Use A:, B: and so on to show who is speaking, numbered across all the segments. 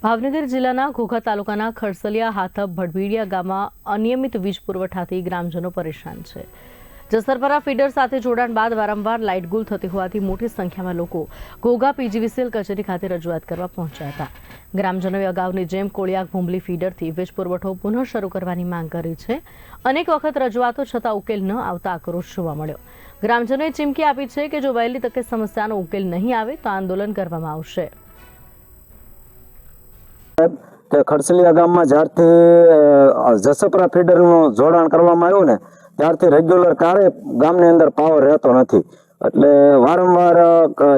A: ભાવનગર જિલ્લાના ઘોઘા તાલુકાના ખડસલિયા હાથપ ભડભીડિયા ગામમાં અનિયમિત વીજ પુરવઠાથી ગ્રામજનો પરેશાન છે। જસરપરા ફીડર સાથે જોડાણ બાદ વારંવાર લાઇટ ગુલ થતી હોવાથી મોટી સંખ્યામાં લોકો ઘોઘા પીજીવીસીએલ કચેરી ખાતે રજૂઆત કરવા પહોંચ્યા હતા। ગ્રામજનોએ અગાઉની જેમ કોળિયાક ભૂંબલી ફીડરથી વીજ પુરવઠો પુનઃ શરૂ કરવાની માંગ કરી છે। અનેક વખત રજૂઆતો છતાં ઉકેલ ન આવતા આક્રોશ જોવા મળ્યો। ગ્રામજનોએ ચીમકી આપી છે કે જો વહેલી તકે સમસ્યાનો ઉકેલ નહીં આવે તો આંદોલન કરવામાં આવશે।
B: કે ખડસલિયા ગામમાં જ્યારથી જસપરા ફીડરનું જોડાણ કરવામાં આવ્યું ને ત્યારથી રેગ્યુલર કારે ગામની અંદર પાવર રહેતો નથી। એટલે વારંવાર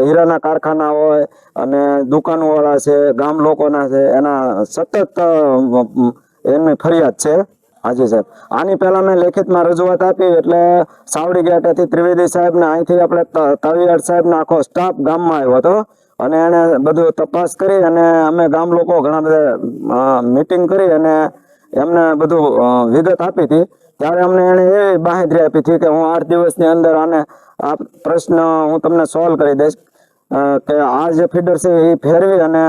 B: હીરાના કારખાના હોય અને દુકાનવાળા છે, ગામ લોકોના છે, એના સતત એમની ફરિયાદ છે। હાજી સાહેબ, આની પહેલા મેં લેખિતમાં રજૂઆત આપી એટલે સાવડી ગેટેથી ત્રિવેદી સાહેબને અહીંથી આપણે તાવિયાડ સાહેબનો આખો સ્ટાફ ગામમાં આવ્યો હતો અને એને બધું તપાસ કરી અને અમે ગામ લોકો ઘણા બધા મીટિંગ કરી અને એમને બધું વિગત આપી હતી। ત્યારે અમને એને એવી બાંહેધરી આપી હતી કે હું 8 દિવસની અંદર આને આ પ્રશ્ન હું તમને સોલ્વ કરી દઈશ કે આ જે ફીડર છે એ ફેરવી અને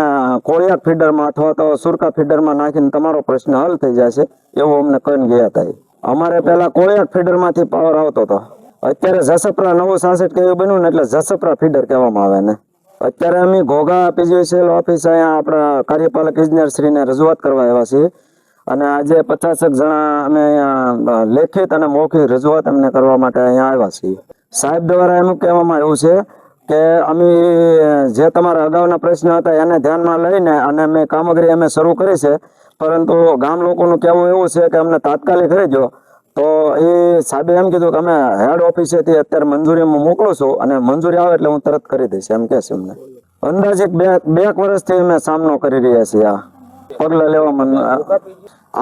B: કોળિયાક ફીડરમાં અથવા તો સુરકા ફીડરમાં નાખીને તમારો પ્રશ્ન હલ થઈ જશે એવું અમને કહીને ગયા હતા। અમારે પહેલા કોળિયાક ફીડરમાંથી પાવર આવતો હતો, અત્યારે જસપરા નવું 66 કેવી બન્યું ને એટલે જસપરા ફીડર કહેવામાં આવે ને। અત્યારે અમે ઘોઘા પીજીવીસીએલ ઓફિસ અહીંયા આપણા કાર્યપાલક ઇજનેર શ્રીને રજૂઆત કરવા આવ્યા છીએ અને આજે 50 જણા અમે અહીંયા લેખિત અને મૌખિક રજૂઆત અમને કરવા માટે અહીંયા આવ્યા છીએ। સાહેબ દ્વારા એમ કહેવામાં આવ્યું છે કે અમે જે તમારા અગાઉના પ્રશ્ન હતા એને ધ્યાનમાં લઈને અને અમે કામગીરી અમે શરૂ કરી છે, પરંતુ ગામ લોકોનું કહેવું એવું છે કે અમને તાત્કાલિક કરી દો। તો એ સાહેબે એમ કીધું કે અમે હેડ ઓફિસેથી અત્યારે મંજૂરીમાં મોકલું છું અને મંજૂરી આવે એટલે હું તરત કરી દઈશ એમ કહે છે અમને। અંદાજે બે વર્ષથી અમે સામનો કરી રહ્યા છીએ આ પગલાં લેવામાં।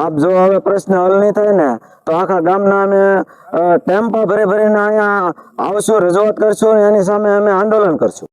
B: આપ જો હવે પ્રશ્ન હલ નહીં થાય ને તો આખા ગામના અમે ટેમ્પા ભરીને અહીંયા આવશું, રજૂઆત કરશું, એની સામે અમે આંદોલન કરશું।